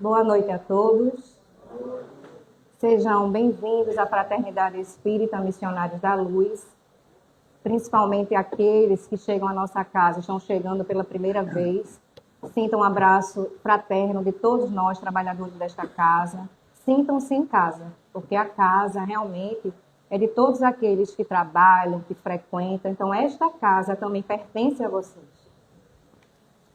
Boa noite a todos. Sejam bem-vindos à Fraternidade Espírita Missionários da Luz, principalmente aqueles que chegam à nossa casa, estão chegando pela primeira vez. Sintam um abraço fraterno de todos nós, trabalhadores desta casa. Sintam-se em casa, porque a casa realmente é de todos aqueles que trabalham, que frequentam. Então, esta casa também pertence a vocês.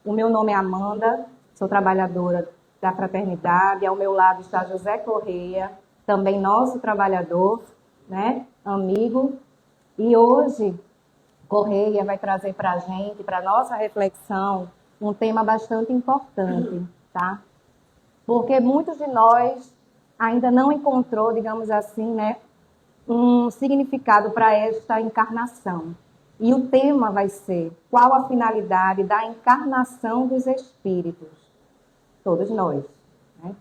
O meu nome é Amanda, sou trabalhadora da Fraternidade. Ao meu lado está José Correia, também nosso trabalhador, né, amigo. E hoje, Correia vai trazer para a gente, para a nossa reflexão, um tema bastante importante, tá? Porque muitos de nós ainda não encontrou, digamos assim, né, um significado para esta encarnação. E o tema vai ser: qual a finalidade da encarnação dos espíritos? Todos nós, né?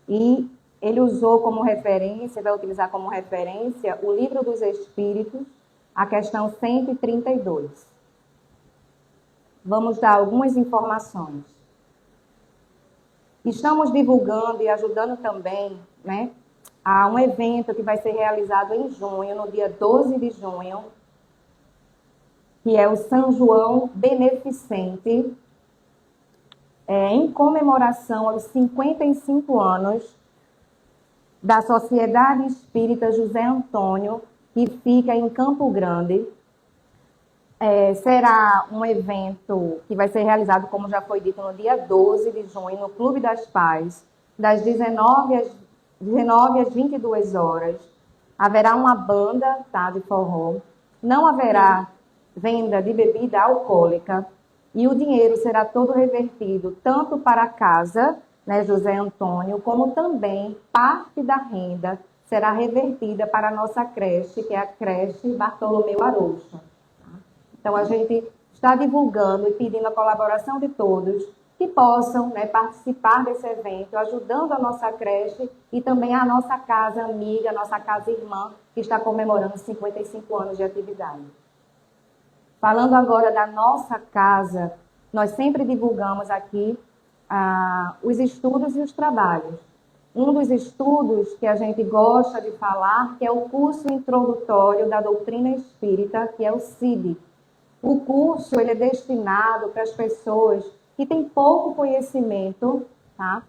E ele usou como referência, vai utilizar como referência o Livro dos Espíritos, a questão 132. Vamos dar algumas informações. Estamos divulgando e ajudando também, né, a um evento que vai ser realizado em junho, no dia 12 de junho, que é o São João Beneficente, em comemoração aos 55 anos da Sociedade Espírita José Antônio, que fica em Campo Grande. Será um evento que vai ser realizado, como já foi dito, no dia 12 de junho, no Clube das Pais, das 19 às 22 horas. Haverá uma banda, tá, de forró. Não haverá venda de bebida alcoólica. E o dinheiro será todo revertido tanto para a casa, né, José Antônio, como também parte da renda será revertida para a nossa creche, que é a creche Bartolomeu Aroucho. Então, a gente está divulgando e pedindo a colaboração de todos que possam, né, participar desse evento, ajudando a nossa creche e também a nossa casa amiga, a nossa casa irmã, que está comemorando 55 anos de atividade. Falando agora da nossa casa, nós sempre divulgamos aqui os estudos e os trabalhos. Um dos estudos que a gente gosta de falar, que é o curso introdutório da doutrina espírita, que é o CID. O curso ele é destinado para as pessoas que têm pouco conhecimento, tá,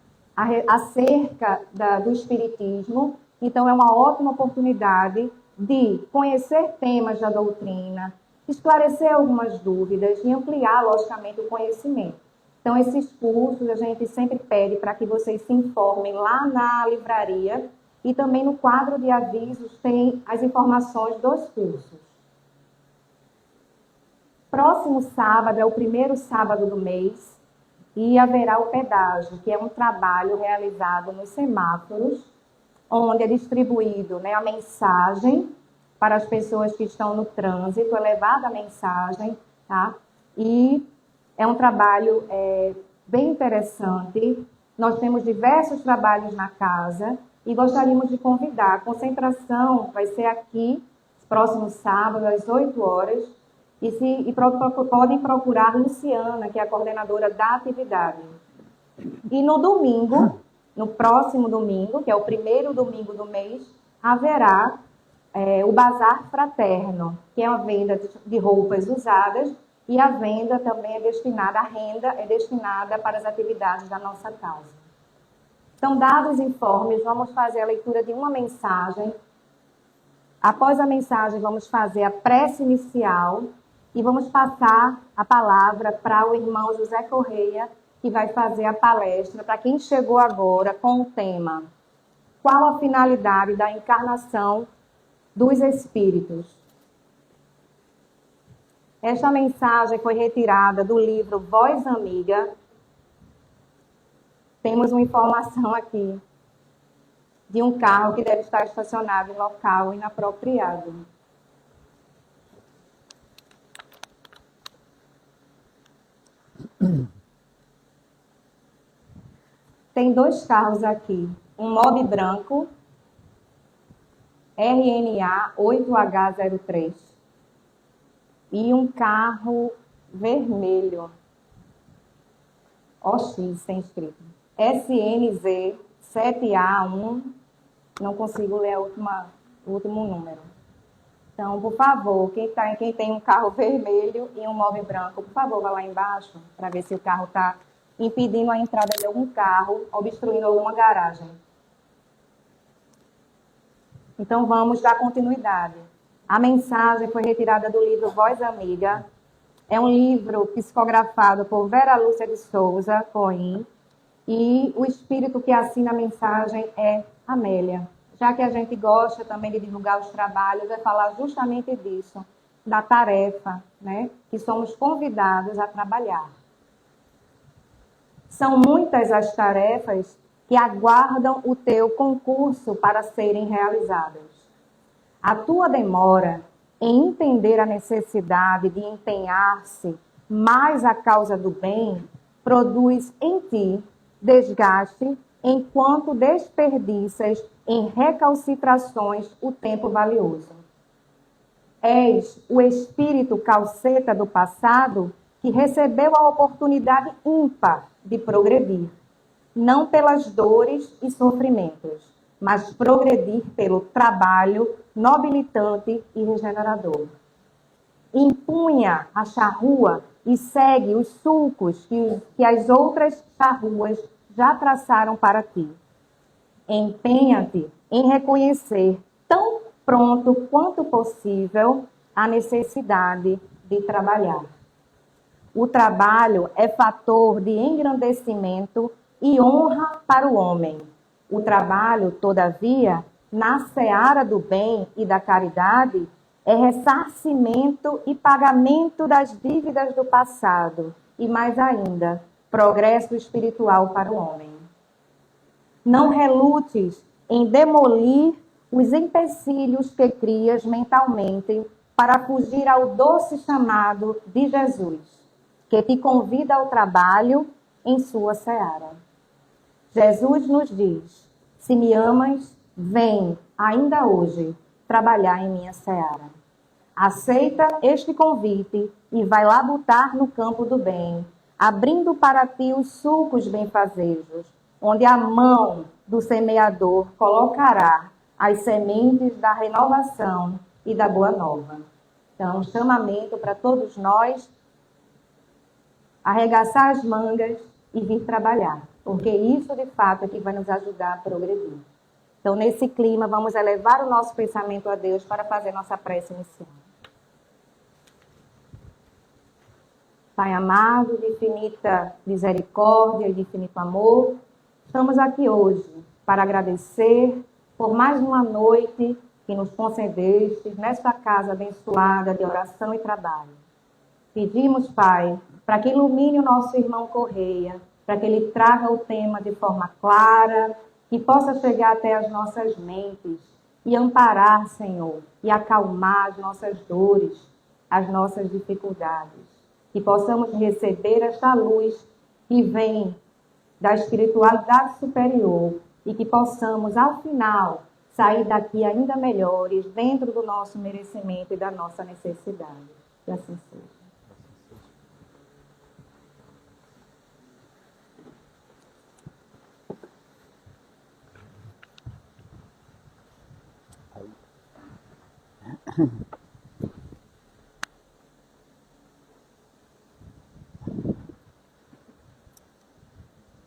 acerca do espiritismo. Então, é uma ótima oportunidade de conhecer temas da doutrina, esclarecer algumas dúvidas e ampliar, logicamente, o conhecimento. Então, esses cursos a gente sempre pede para que vocês se informem lá na livraria e também no quadro de avisos tem as informações dos cursos. Próximo sábado é o primeiro sábado do mês e haverá o pedágio, que é um trabalho realizado nos semáforos, onde é distribuído, né, a mensagem para as pessoas que estão no trânsito, é levada a mensagem, tá? E é um trabalho bem interessante. Nós temos diversos trabalhos na casa e gostaríamos de convidar. A concentração vai ser aqui, próximo sábado, às 8 horas. E podem procurar Luciana, que é a coordenadora da atividade. E no domingo, no próximo domingo, que é o primeiro domingo do mês, haverá o Bazar Fraterno, que é uma venda de roupas usadas, e a venda também é destinada, a renda é destinada para as atividades da nossa casa. Então, dados os informes, vamos fazer a leitura de uma mensagem. Após a mensagem, vamos fazer a prece inicial e vamos passar a palavra para o irmão José Correia, que vai fazer a palestra para quem chegou agora com o tema: qual a finalidade da encarnação dos espíritos? Esta mensagem foi retirada do livro Voz Amiga. Temos uma informação aqui de um carro que deve estar estacionado em local inapropriado. Tem 2 carros aqui, um Mob branco, RNA 8H03, e um carro vermelho, OX, tem escrito. SNZ 7A1. Não consigo ler o último número. Então, por favor, quem tem um carro vermelho e um móvel branco, por favor, vá lá embaixo para ver se o carro está impedindo a entrada de algum carro, obstruindo alguma garagem. Então, vamos dar continuidade. A mensagem foi retirada do livro Voz Amiga. É um livro psicografado por Vera Lúcia de Souza Coim. E o espírito que assina a mensagem é Amélia. Já que a gente gosta também de divulgar os trabalhos, vai falar justamente disso, da tarefa, né, que somos convidados a trabalhar. São muitas as tarefas que aguardam o teu concurso para serem realizadas. A tua demora em entender a necessidade de empenhar-se mais à causa do bem produz em ti desgaste enquanto desperdiças em recalcitrações o tempo valioso. És o espírito calceta do passado que recebeu a oportunidade ímpar de progredir, não pelas dores e sofrimentos, mas progredir pelo trabalho nobilitante e regenerador. Empunha a charrua e segue os sulcos que as outras charruas já traçaram para ti. Empenha-te em reconhecer tão pronto quanto possível a necessidade de trabalhar. O trabalho é fator de engrandecimento e honra para o homem. O trabalho, todavia, na seara do bem e da caridade, é ressarcimento e pagamento das dívidas do passado e, mais ainda, progresso espiritual para o homem. Não relutes em demolir os empecilhos que crias mentalmente para fugir ao doce chamado de Jesus, que te convida ao trabalho em sua seara. Jesus nos diz: se me amas, vem, ainda hoje, trabalhar em minha seara. Aceita este convite e vai labutar no campo do bem, abrindo para ti os sulcos benfazejos, onde a mão do semeador colocará as sementes da renovação e da boa nova. Então, um chamamento para todos nós, arregaçar as mangas e vir trabalhar, porque isso, de fato, é que vai nos ajudar a progredir. Então, nesse clima, vamos elevar o nosso pensamento a Deus para fazer nossa prece inicial. Pai amado, de infinita misericórdia e de infinito amor, estamos aqui hoje para agradecer por mais uma noite que nos concedeste nesta casa abençoada de oração e trabalho. Pedimos, Pai, para que ilumine o nosso irmão Correia, para que ele traga o tema de forma clara, que possa chegar até as nossas mentes e amparar, Senhor, e acalmar as nossas dores, as nossas dificuldades. Que possamos receber esta luz que vem da espiritualidade superior e que possamos, ao final, sair daqui ainda melhores, dentro do nosso merecimento e da nossa necessidade. Que assim seja.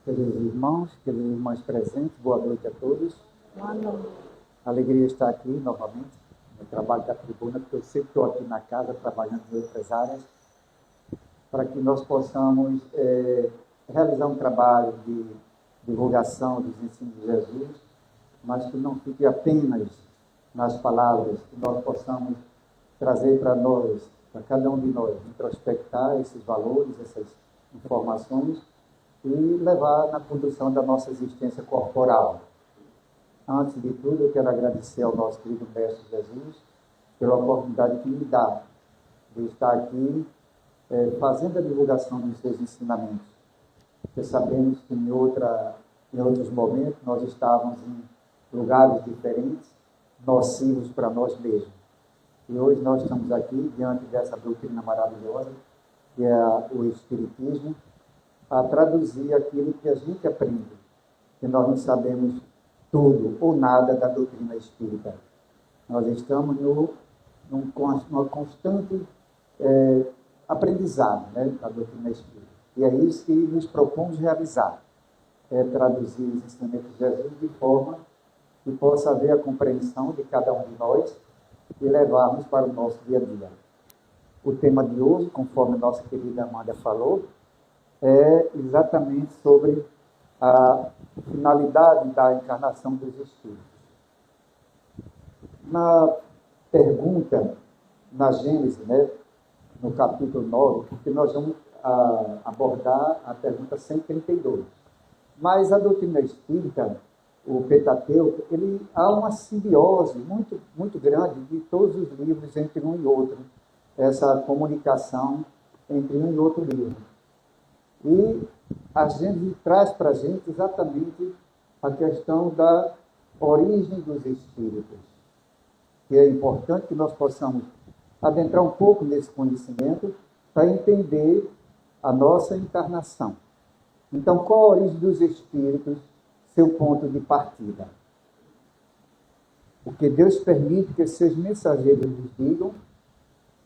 Queridos irmãos presentes, boa noite a todos. Boa noite. Alegria estar aqui novamente no trabalho da tribuna, porque eu sempre estou aqui na casa trabalhando em outras áreas, para que nós possamos realizar um trabalho de divulgação dos ensinos de Jesus, mas que não fique apenas nas palavras, que nós possamos trazer para nós, para cada um de nós, introspectar esses valores, essas informações, e levar na condução da nossa existência corporal. Antes de tudo, eu quero agradecer ao nosso querido Mestre Jesus pela oportunidade que me dá de estar aqui fazendo a divulgação dos seus ensinamentos. Porque sabemos que em outros momentos nós estávamos em lugares diferentes, nocivos para nós mesmos. E hoje nós estamos aqui diante dessa doutrina maravilhosa, que é o Espiritismo, a traduzir aquilo que a gente aprende, que nós não sabemos tudo ou nada da doutrina espírita. Nós estamos numa constante aprendizado, né, da doutrina espírita. E é isso que nos propomos realizar, traduzir os ensinamentos de Jesus de forma que possa haver a compreensão de cada um de nós e levarmos para o nosso dia a dia. O tema de hoje, conforme a nossa querida Amanda falou, é exatamente sobre a finalidade da encarnação dos espíritos. Na pergunta, na Gênesis, né, no capítulo 9, porque nós vamos abordar a pergunta 132. Mas a doutrina espírita, o Pentateuco, há uma simbiose muito, muito grande de todos os livros entre um e outro, essa comunicação entre um e outro livro. E a gente traz para a gente exatamente a questão da origem dos espíritos, que é importante que nós possamos adentrar um pouco nesse conhecimento para entender a nossa encarnação. Então, qual a origem dos espíritos, seu ponto de partida? O que Deus permite que seus mensageiros nos digam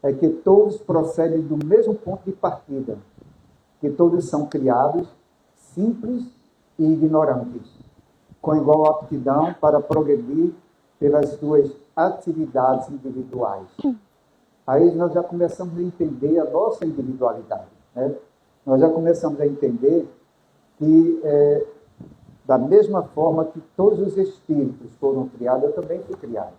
é que todos procedem do mesmo ponto de partida, que todos são criados simples e ignorantes, com igual aptidão para progredir pelas suas atividades individuais. Aí nós já começamos a entender a nossa individualidade, né? Nós já começamos a entender que, da mesma forma que todos os espíritos foram criados, eu também fui criado.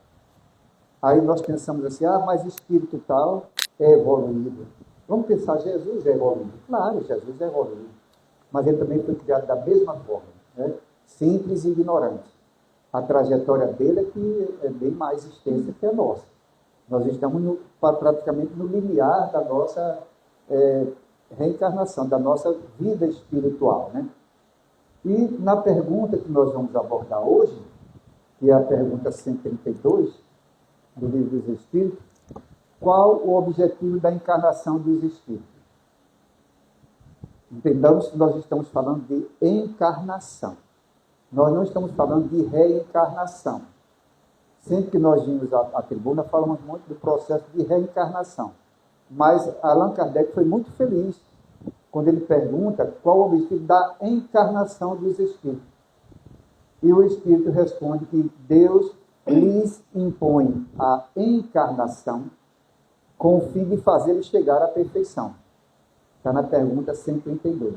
Aí nós pensamos assim, mas espírito tal é evoluído. Vamos pensar, Jesus é evoluído. Claro, Jesus é evoluído. Mas ele também foi criado da mesma forma, né? Simples e ignorante. A trajetória dele é que é bem mais extensa que a nossa. Nós estamos praticamente no limiar da nossa reencarnação, da nossa vida espiritual, né? E na pergunta que nós vamos abordar hoje, que é a pergunta 132 do Livro dos Espíritos, qual o objetivo da encarnação dos espíritos? Entendamos que nós estamos falando de encarnação. Nós não estamos falando de reencarnação. Sempre que nós vimos a tribuna, falamos muito do processo de reencarnação. Mas Allan Kardec foi muito feliz quando ele pergunta qual o objetivo da encarnação dos espíritos. E o espírito responde que Deus lhes impõe a encarnação com o fim de fazê-los chegar à perfeição. Está na pergunta 132.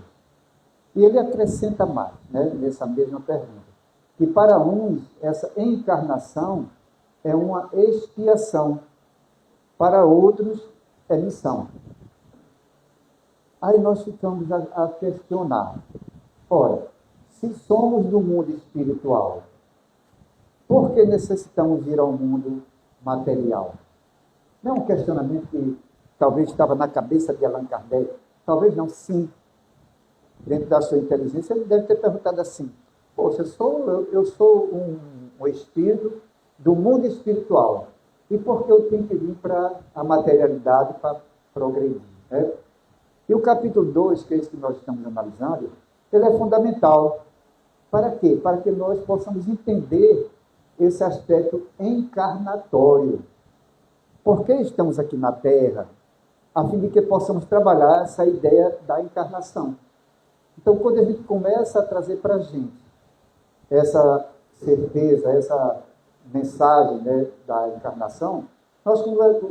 E ele acrescenta mais, né, nessa mesma pergunta, que para uns essa encarnação é uma expiação, para outros é missão. Aí nós ficamos a questionar. Ora, se somos do mundo espiritual, por que necessitamos ir ao mundo material? Não é um questionamento que talvez estava na cabeça de Allan Kardec. Talvez não, sim. Dentro da sua inteligência, ele deve ter perguntado assim: poxa, eu sou um espírito do mundo espiritual. E por que eu tenho que vir para a materialidade para progredir? Né? E o capítulo 2, que é esse que nós estamos analisando, ele é fundamental. Para quê? Para que nós possamos entender esse aspecto encarnatório. Por que estamos aqui na Terra? A fim de que possamos trabalhar essa ideia da encarnação. Então, quando a gente começa a trazer para a gente essa certeza, essa mensagem, né, da encarnação, nós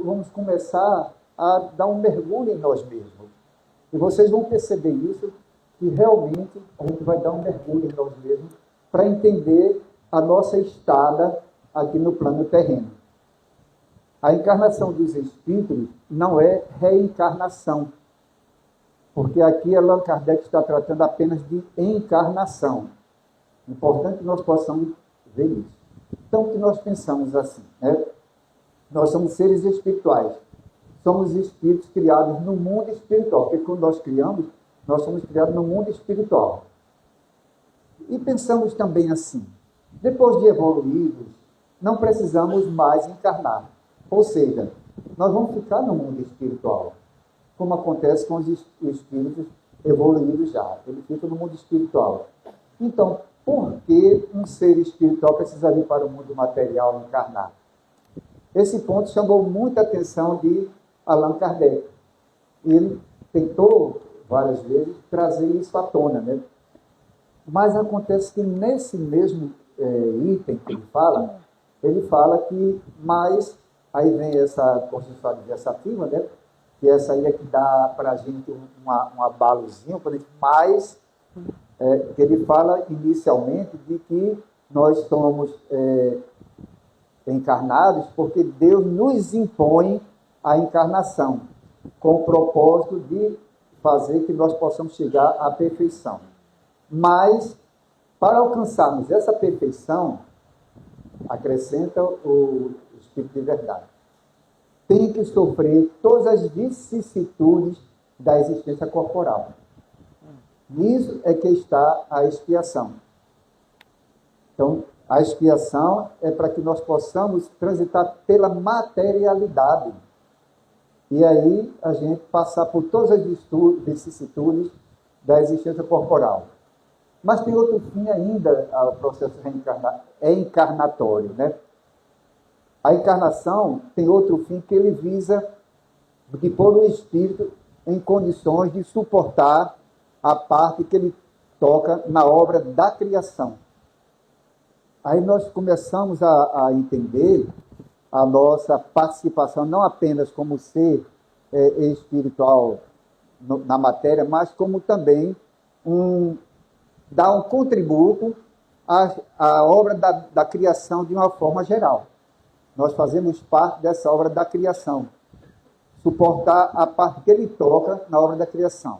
vamos começar a dar um mergulho em nós mesmos. E vocês vão perceber isso, que realmente a gente vai dar um mergulho em nós mesmos para entender a nossa estada aqui no plano terreno. A encarnação dos espíritos não é reencarnação, porque aqui Allan Kardec está tratando apenas de encarnação. Importante que nós possamos ver isso. Então, o que nós pensamos assim, né? Nós somos seres espirituais. Somos espíritos criados no mundo espiritual, porque quando nós criamos, nós somos criados no mundo espiritual. E pensamos também assim, depois de evoluídos, não precisamos mais encarnar. Ou seja, nós vamos ficar no mundo espiritual, como acontece com os espíritos evoluído já, ele fica no mundo espiritual. Então, por que um ser espiritual precisa vir para o mundo material encarnar? Esse ponto chamou muita atenção de Allan Kardec. Ele tentou, várias vezes, trazer isso à tona, né? Mas acontece que nesse mesmo item que ele fala que mais, aí vem essa construção adversativa, né? Que essa aí é que dá para a gente um abalozinho, mas que ele fala inicialmente de que nós somos encarnados porque Deus nos impõe a encarnação, com o propósito de fazer que nós possamos chegar à perfeição. Mas, para alcançarmos essa perfeição, acrescenta o Espírito de Verdade, tem que sofrer todas as vicissitudes da existência corporal. Nisso é que está a expiação. Então, a expiação é para que nós possamos transitar pela materialidade. E aí a gente passar por todas as vicissitudes da existência corporal. Mas tem outro fim ainda, o processo encarnatório, né? A encarnação tem outro fim que ele visa de pôr o espírito em condições de suportar a parte que ele toca na obra da criação. Aí nós começamos a entender a nossa participação, não apenas como ser espiritual na matéria, mas como também dar um contributo à obra da criação de uma forma geral. Nós fazemos parte dessa obra da criação, suportar a parte que ele toca na obra da criação.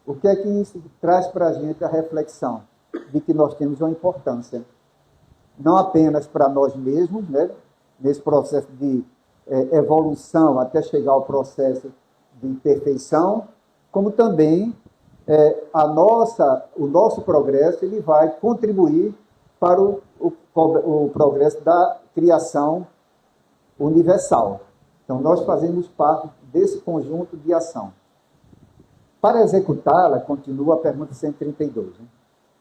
O que é que isso traz para a gente a reflexão? De que nós temos uma importância, não apenas para nós mesmos, né, nesse processo de evolução até chegar ao processo de perfeição, como também o nosso progresso ele vai contribuir para o progresso da criação universal. Então, nós fazemos parte desse conjunto de ação. Para executá-la, continua a pergunta 132, né?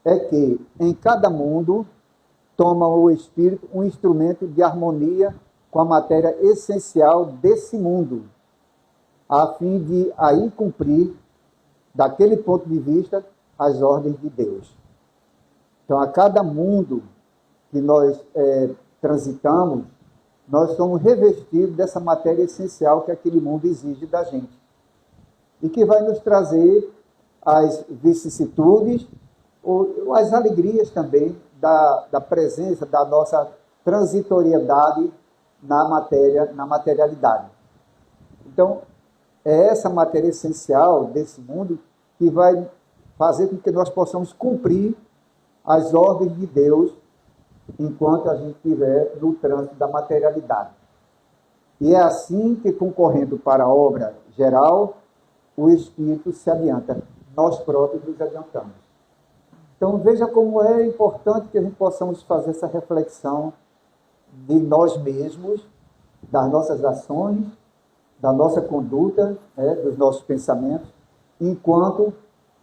É que em cada mundo toma o espírito um instrumento de harmonia com a matéria essencial desse mundo, a fim de aí cumprir, daquele ponto de vista, as ordens de Deus. Então, a cada mundo que nós transitamos, nós somos revestidos dessa matéria essencial que aquele mundo exige da gente. E que vai nos trazer as vicissitudes, ou as alegrias também da presença, da nossa transitoriedade na materialidade. Então, é essa matéria essencial desse mundo que vai fazer com que nós possamos cumprir as ordens de Deus enquanto a gente estiver no trânsito da materialidade. E é assim que, concorrendo para a obra geral, o Espírito se adianta. Nós próprios nos adiantamos. Então, veja como é importante que a gente possamos fazer essa reflexão de nós mesmos, das nossas ações, da nossa conduta, dos nossos pensamentos, enquanto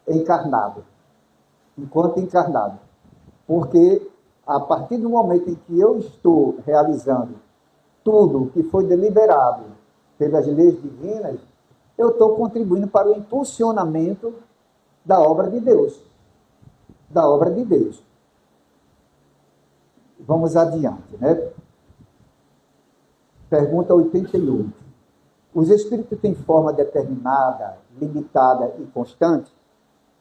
encarnado. Enquanto encarnado. Porque, a partir do momento em que eu estou realizando tudo o que foi deliberado pelas leis divinas, eu estou contribuindo para o impulsionamento da obra de Deus. Da obra de Deus. Vamos adiante, né? Pergunta 88. Os espíritos têm forma determinada, limitada e constante?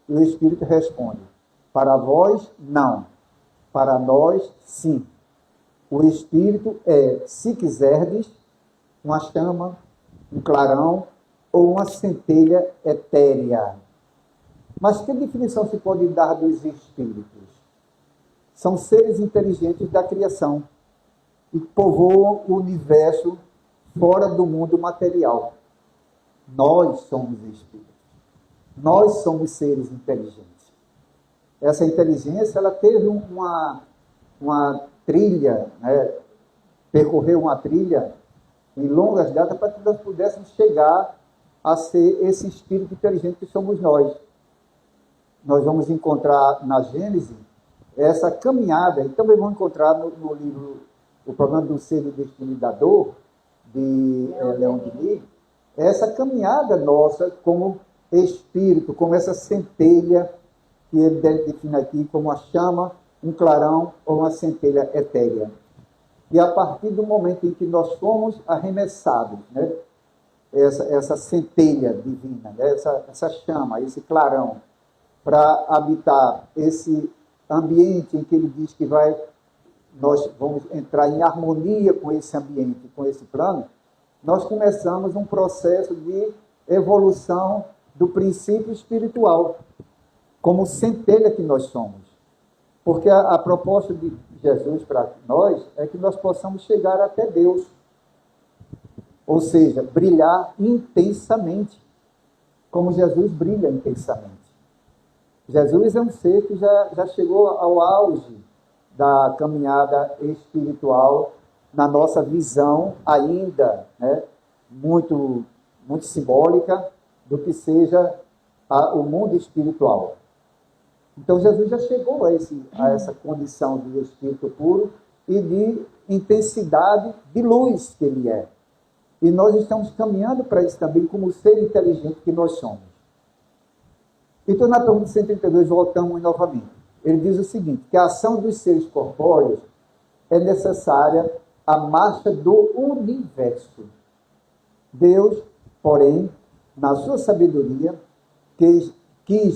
E o espírito responde: para vós, não. Para nós, sim. O espírito é, se quiserdes, uma chama, um clarão ou uma centelha etérea. Mas que definição se pode dar dos espíritos? São seres inteligentes da criação e povoam o universo fora do mundo material. Nós somos espíritos. Nós somos seres inteligentes. Essa inteligência, ela teve uma trilha, né? Percorreu uma trilha em longas datas para que nós pudéssemos chegar a ser esse espírito inteligente que somos nós. nós vamos encontrar na Gênesis essa caminhada, e também vamos encontrar no livro O Problema do Ser, do Destino e da Dor, de Leon Denis, essa caminhada nossa como espírito, como essa centelha, que ele define aqui como a chama, um clarão ou uma centelha etérea. E a partir do momento em que nós fomos arremessados, né, essa centelha divina, né, essa chama, esse clarão, para habitar esse ambiente em que ele diz que nós vamos entrar em harmonia com esse ambiente, com esse plano, nós começamos um processo de evolução do princípio espiritual, como centelha que nós somos. Porque a proposta de Jesus para nós é que nós possamos chegar até Deus. Ou seja, brilhar intensamente, como Jesus brilha intensamente. Jesus é um ser que já chegou ao auge da caminhada espiritual, na nossa visão ainda, né, muito, muito simbólica do que seja o mundo espiritual. Então Jesus já chegou a essa condição de espírito puro e de intensidade de luz que ele é. E nós estamos caminhando para isso também como ser inteligente que nós somos. Então, na pergunta 132, voltamos novamente. Ele diz o seguinte, que a ação dos seres corpóreos é necessária à marcha do universo. Deus, porém, na sua sabedoria, quis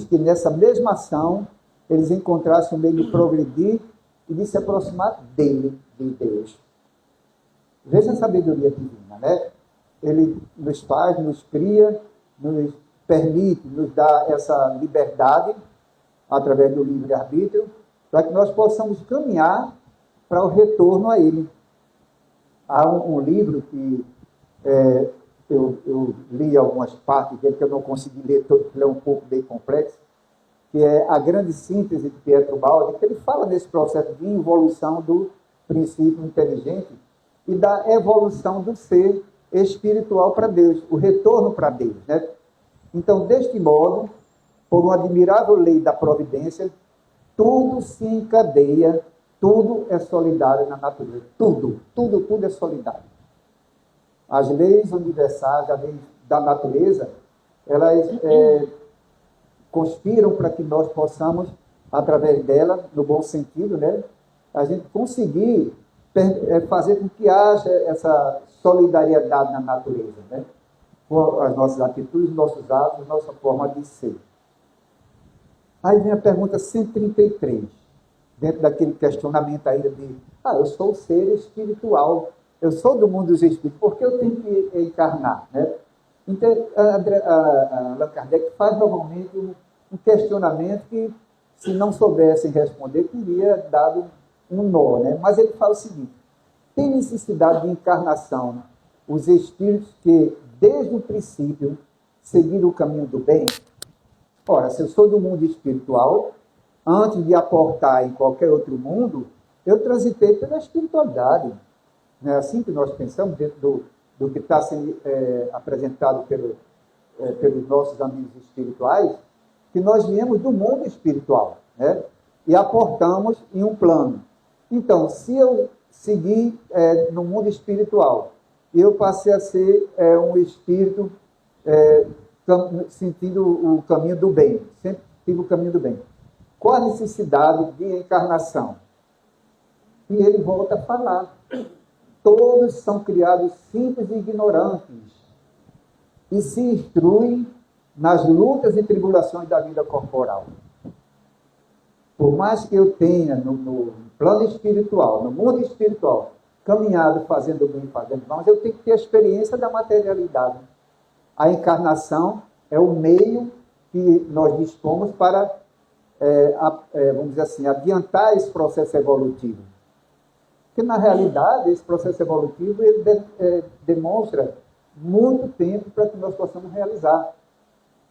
que nessa mesma ação eles encontrassem um meio de progredir e de se aproximar dele, de Deus. Veja a sabedoria divina, né? Ele nos faz, nos cria, nos permite, nos dá essa liberdade através do livre-arbítrio, para que nós possamos caminhar para o retorno a ele. Há um livro que eu li algumas partes dele, que eu não consegui ler todo, porque ele é um pouco bem complexo, que é A Grande Síntese de Pietro Baldi, que ele fala desse processo de evolução do princípio inteligente e da evolução do ser espiritual para Deus, o retorno para Deus, né? Então, deste modo, por uma admirável lei da providência, tudo se encadeia, tudo é solidário na natureza. Tudo é solidário. As leis universais, as leis da natureza, elas conspiram para que nós possamos, através dela, no bom sentido, né, a gente conseguir fazer com que haja essa solidariedade na natureza, né? Com as nossas atitudes, nossos atos, nossa forma de ser. Aí vem a pergunta 133, dentro daquele questionamento ainda de, eu sou o ser espiritual, eu sou do mundo dos espíritos, por que eu tenho que encarnar, né? Então, Allan Kardec faz normalmente um questionamento que, se não soubessem responder, teria dado um nó, né? Mas ele fala o seguinte, tem necessidade de encarnação os espíritos que, desde o princípio, seguiram o caminho do bem? Ora, se eu sou do mundo espiritual, antes de aportar em qualquer outro mundo, eu transitei pela espiritualidade. Não é assim que nós pensamos dentro do que está sendo apresentado pelos nossos amigos espirituais, que nós viemos do mundo espiritual, né? E aportamos em um plano. Então, se eu seguir no mundo espiritual, eu passei a ser um espírito sentindo o caminho do bem, sempre tive o caminho do bem. Qual a necessidade de encarnação? E ele volta a falar. Todos são criados simples e ignorantes e se instruem nas lutas e tribulações da vida corporal. Por mais que eu tenha no plano espiritual, no mundo espiritual, caminhado fazendo bem, fazendo mal, mas eu tenho que ter a experiência da materialidade. A encarnação é o meio que nós dispomos para, vamos dizer assim, adiantar esse processo evolutivo. Porque, na realidade, esse processo evolutivo ele demonstra muito tempo para que nós possamos realizar.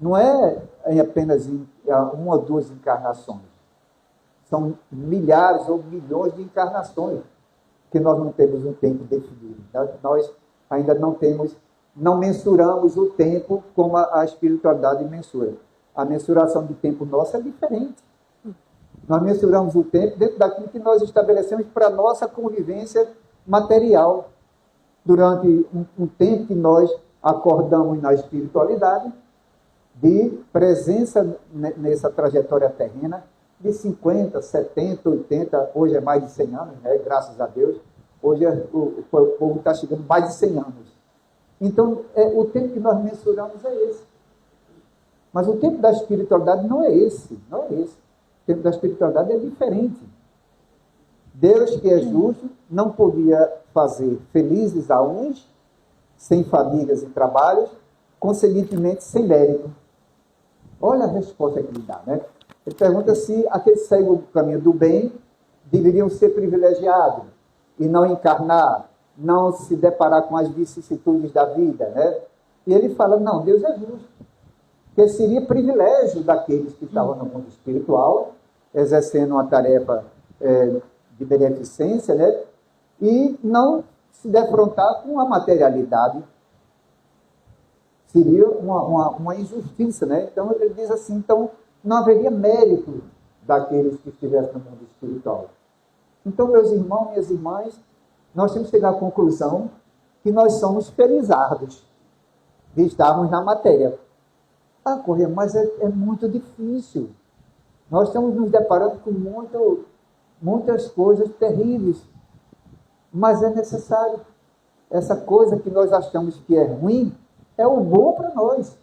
Não é em apenas uma ou duas encarnações. São milhares ou milhões de encarnações que nós não temos um tempo definido. Nós ainda não mensuramos o tempo como a espiritualidade mensura. a mensuração de tempo nossa é diferente. Nós mensuramos o tempo dentro daquilo que nós estabelecemos para a nossa convivência material. Durante um tempo que nós acordamos na espiritualidade, de presença nessa trajetória terrena, de 50, 70, 80, hoje é mais de 100 anos, né? Graças a Deus. Hoje o povo está chegando mais de 100 anos. Então, o tempo que nós mensuramos é esse. Mas o tempo da espiritualidade não é esse, não é esse. O tempo da espiritualidade é diferente. Deus, que é justo, não podia fazer felizes a uns, sem famílias e trabalhos, consequentemente sem mérito. Olha a resposta que ele dá, né? Ele pergunta se aqueles que seguem o caminho do bem deveriam ser privilegiados e não encarnar, não se deparar com as vicissitudes da vida, né? E ele fala, não, Deus é justo. Que seria privilégio daqueles que estavam no mundo espiritual, exercendo uma tarefa de beneficência, né? E não se defrontar com a materialidade. Seria uma injustiça, né? Então, ele diz assim, então, não haveria mérito daqueles que estivessem no mundo espiritual. Então, meus irmãos, minhas irmãs, nós temos que chegar à conclusão que nós somos felizardos de estarmos na matéria. Ah, Correia, mas é muito difícil. Nós estamos nos deparando com muitas coisas terríveis, mas é necessário. Essa coisa que nós achamos que é ruim, é o bom para nós.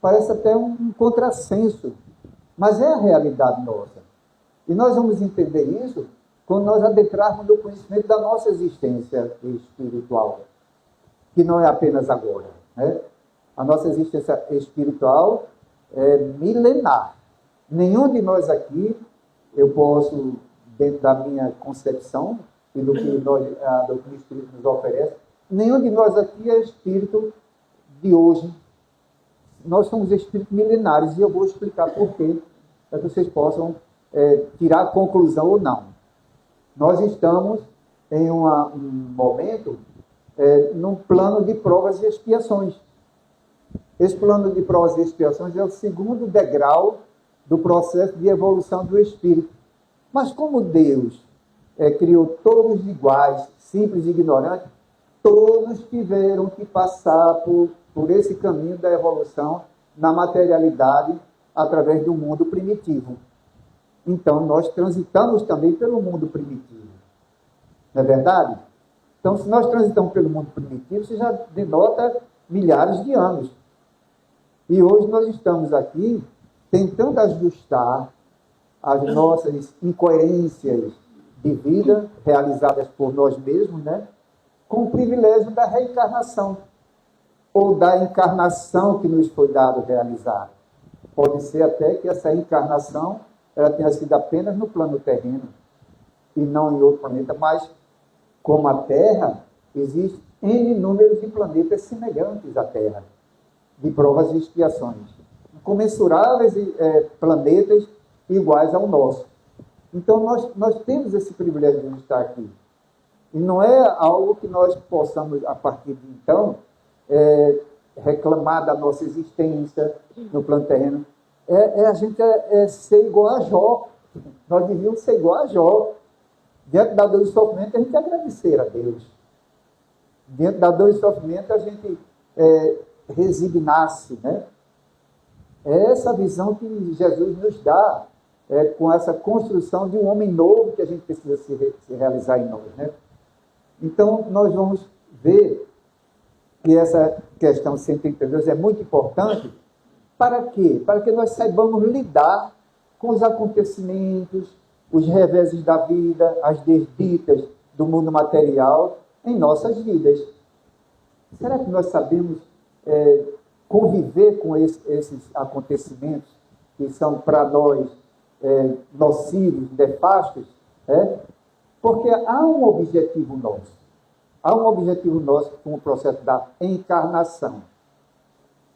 Parece até um contrassenso, mas é a realidade nossa. E nós vamos entender isso quando nós adentrarmos no conhecimento da nossa existência espiritual, que não é apenas agora, né? A nossa existência espiritual é milenar. Nenhum de nós aqui, eu posso, dentro da minha concepção e do que o Espírito nos oferece, nenhum de nós aqui é espírito de hoje. Nós somos espíritos milenares e eu vou explicar por quê, para que vocês possam tirar a conclusão ou não. Nós estamos em um momento, num plano de provas e expiações. Esse plano de provas e expiações é o segundo degrau do processo de evolução do espírito. Mas como Deus criou todos iguais, simples e ignorantes, todos tiveram que passar por esse caminho da evolução na materialidade através do mundo primitivo. Então, nós transitamos também pelo mundo primitivo. Não é verdade? Então, se nós transitamos pelo mundo primitivo, isso já denota milhares de anos. E hoje nós estamos aqui tentando ajustar as nossas incoerências de vida realizadas por nós mesmos, né, com o privilégio da reencarnação ou da encarnação que nos foi dado realizar. Pode ser até que essa encarnação ela tenha sido apenas no plano terreno e não em outro planeta, mas como a Terra, existem N números de planetas semelhantes à Terra, de provas e expiações, comensuráveis planetas iguais ao nosso. Então, nós temos esse privilégio de estar aqui. E não é algo que nós possamos, a partir de então, reclamar da nossa existência no plano terreno. A gente ser igual a Jó. Nós devíamos ser igual a Jó. Diante da dor e sofrimento, a gente agradecer a Deus. Diante da dor e sofrimento, a gente resignar-se, né? É essa visão que Jesus nos dá, com essa construção de um homem novo que a gente precisa se realizar em nós, né? Então, nós vamos ver que essa questão 132 é muito importante. Para quê? Para que nós saibamos lidar com os acontecimentos, os reveses da vida, as desditas do mundo material em nossas vidas. Será que nós sabemos conviver com esses acontecimentos que são para nós nocivos, nefastos? Porque há um objetivo nosso. Há um objetivo nosso com o processo da encarnação.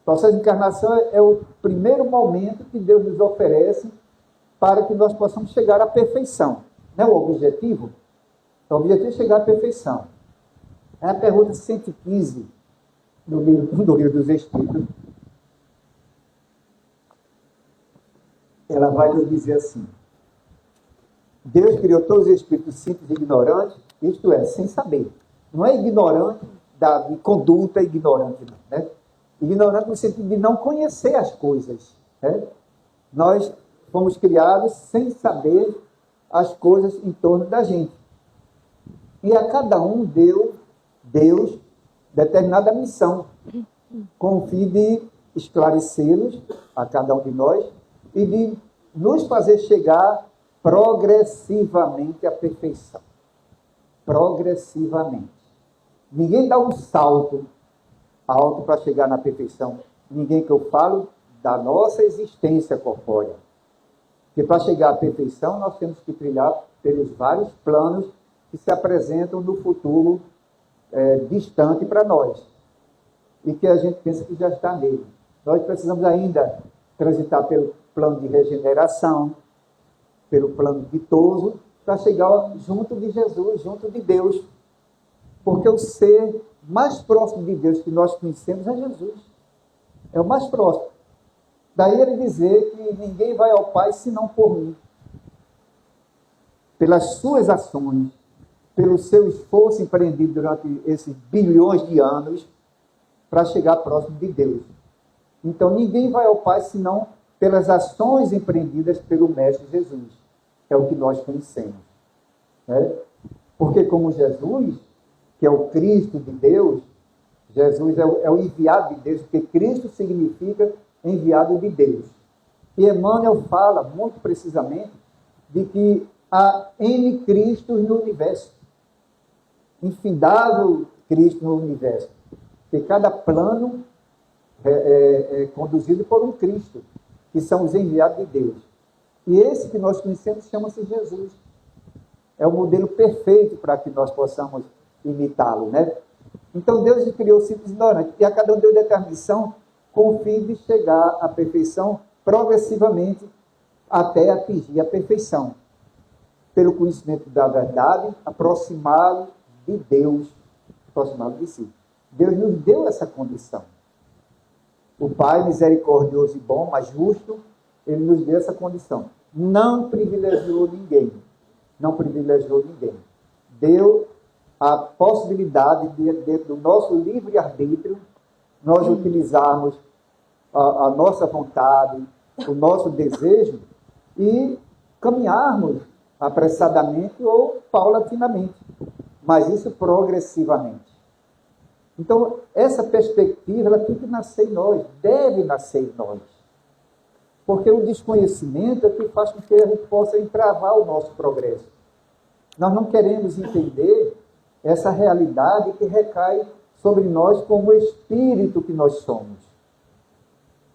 O processo de encarnação é o primeiro momento que Deus nos oferece para que nós possamos chegar à perfeição. Não é o objetivo? O objetivo é chegar à perfeição. É a pergunta 115 do livro dos Espíritos. ela vai nos dizer assim: Deus criou todos os espíritos simples e ignorantes, isto é, sem saber. Não é ignorante de conduta ignorante, não, né? Ignorante no sentido de não conhecer as coisas, né? Nós fomos criados sem saber as coisas em torno da gente. E a cada um deu Deus determinada missão, com o fim de esclarecê-los, a cada um de nós, e de nos fazer chegar progressivamente à perfeição. Progressivamente. Ninguém dá um salto alto para chegar na perfeição. Ninguém, que eu falo da nossa existência corpórea. Porque para chegar à perfeição, nós temos que trilhar pelos vários planos que se apresentam no futuro distante para nós. E que a gente pensa que já está nele. Nós precisamos ainda transitar pelo plano de regeneração, pelo plano ditoso, para chegar junto de Jesus, junto de Deus. Porque o ser mais próximo de Deus que nós conhecemos é Jesus. É o mais próximo. Daí ele dizer que ninguém vai ao Pai senão por mim. Pelas suas ações, pelo seu esforço empreendido durante esses bilhões de anos, para chegar próximo de Deus. Então ninguém vai ao Pai senão pelas ações empreendidas pelo Mestre Jesus. É o que nós conhecemos. Né? Porque como Jesus, que é o Cristo de Deus, Jesus é o enviado de Deus, porque Cristo significa enviado de Deus. E Emmanuel fala muito precisamente de que há N Cristos no universo. Infindável Cristo no universo. Que cada plano é conduzido por um Cristo, que são os enviados de Deus. E esse que nós conhecemos chama-se Jesus. É o modelo perfeito para que nós possamos imitá-lo, né? Então Deus criou simples e ignorante, e a cada um deu determinação com o fim de chegar à perfeição progressivamente até atingir a perfeição. Pelo conhecimento da verdade, aproximá-lo de Deus, aproximá-lo de si. Deus nos deu essa condição. O Pai misericordioso e bom, mas justo, ele nos deu essa condição. Não privilegiou ninguém. Não privilegiou ninguém. Deu a possibilidade de, dentro do nosso livre-arbítrio, nós utilizarmos a nossa vontade, o nosso desejo e caminharmos apressadamente ou paulatinamente, mas isso progressivamente. Então, essa perspectiva, ela tem que nascer em nós, deve nascer em nós. Porque o desconhecimento é que faz com que a gente possa entravar o nosso progresso. Nós não queremos entender essa realidade que recai sobre nós como espírito que nós somos.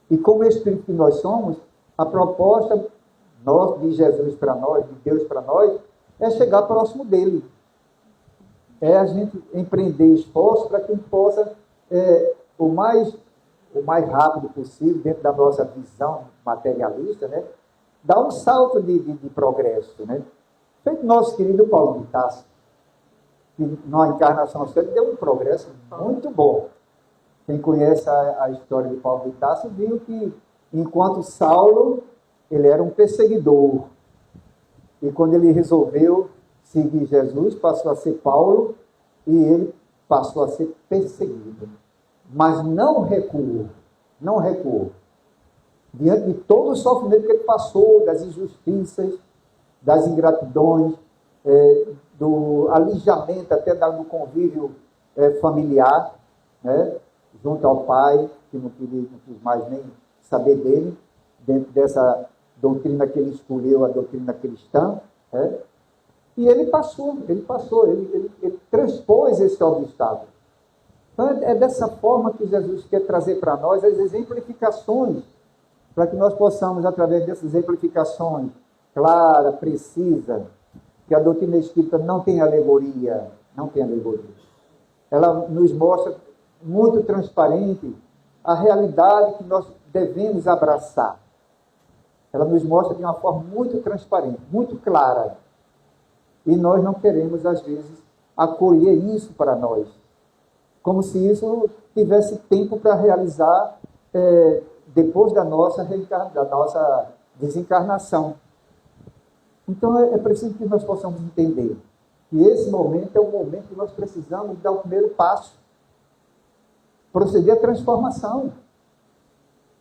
E como espírito que nós somos, a proposta de Jesus para nós, de Deus para nós, é chegar próximo dele. É a gente empreender esforço para que a gente possa, o mais rápido possível, dentro da nossa visão materialista, né, dar um salto de progresso. Né? Feito nosso querido Paulo de Tarso, que na encarnação dele deu um progresso muito bom. Quem conhece a história de Paulo de Tarso viu que, enquanto Saulo, ele era um perseguidor. E quando ele resolveu seguir Jesus, passou a ser Paulo, e ele passou a ser perseguido. Mas não recuou. Não recuou. Diante de todo o sofrimento que ele passou, das injustiças, das ingratidões, do alijamento até do convívio familiar, né, junto ao pai, que não quis mais nem saber dele, dentro dessa doutrina que ele escolheu, a doutrina cristã, e ele passou, ele transpôs esse obstáculo. Então é dessa forma que Jesus quer trazer para nós as exemplificações, para que nós possamos, através dessas exemplificações, clara, precisa, que a doutrina espírita não tem alegoria, não tem alegoria. Ela nos mostra muito transparente a realidade que nós devemos abraçar. Ela nos mostra de uma forma muito transparente, muito clara. E nós não queremos, às vezes, acolher isso para nós. Como se isso tivesse tempo para realizar depois da nossa desencarnação. Então é preciso que nós possamos entender que esse momento é o momento que nós precisamos dar o primeiro passo, proceder à transformação.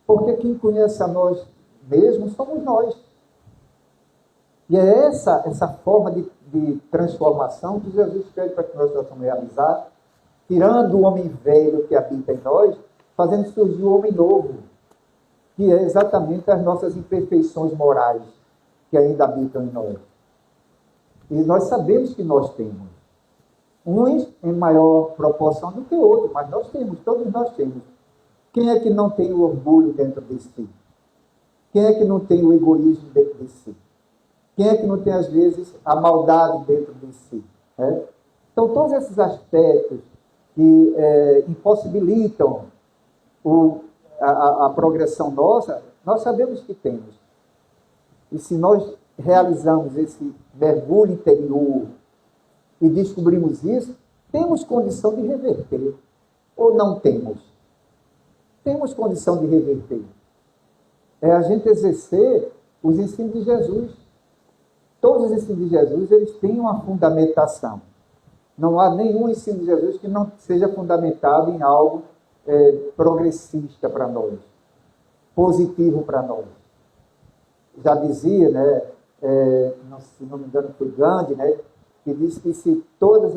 Porque quem conhece a nós mesmos somos nós. E é essa forma de transformação que Jesus pede para que nós possamos realizar, tirando o homem velho que habita em nós, fazendo surgir o homem novo, que é exatamente as nossas imperfeições morais que ainda habitam em nós. E nós sabemos que nós temos. Uns em maior proporção do que outros, mas nós temos, todos nós temos. Quem é que não tem o orgulho dentro de si? Quem é que não tem o egoísmo dentro de si? Quem é que não tem, às vezes, a maldade dentro de si? Né? Então, todos esses aspectos que impossibilitam a progressão nossa, nós sabemos que temos. E se nós realizamos esse mergulho interior e descobrimos isso, temos condição de reverter. Ou não temos? Temos condição de reverter. É a gente exercer os ensinos de Jesus. Todos os ensinos de Jesus, eles têm uma fundamentação. Não há nenhum ensino de Jesus que não seja fundamentado em algo progressista para nós, positivo para nós. Já dizia, né, se não me engano foi Gandhi, né, que disse que se todos